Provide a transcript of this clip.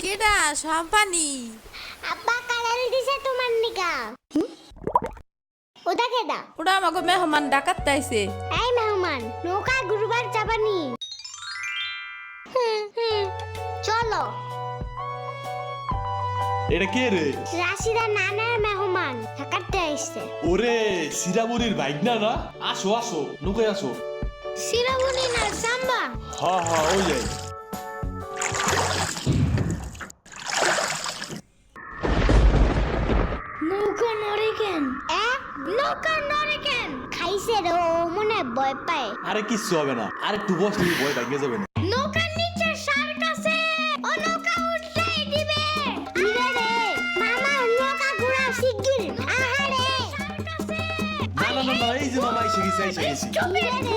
কেডা সম্পানি? আব্বা কালাল দিছে তোমার নিগা। ওটা কেডা? ওটা আমাকে মেহমান ডাকাত তাইছে। এই মেহমান, নৌকা ঘুরবার যাবানি? চলো। এটা কে রে? রাশিদা নানার মেহমান ঢাকাতে আইছে। ওরে সিরাবুরির বাইক না না? আসো আসো, নৌকায় আসো। সিরাবুনি না সাম্বা। হ্যাঁ ওই যাই। নৌকা নড়ে কেন? নৌকা নড়ে কেন? খাইছে রে, ও মনে হয় ভয় পায়। আরে কিচ্ছু হবে না, আর একটু বসলে ভয় ভেঙে যাবে না। নৌকার নিচে শার্ক আছে, ও নৌকা উল্টাই দিবে। ইরে রে, মামা নৌকা ঘোরা শিগগির। আহারে, শার্ক আছে। না, এই যে মামা এসে গেছে। ইরে রে,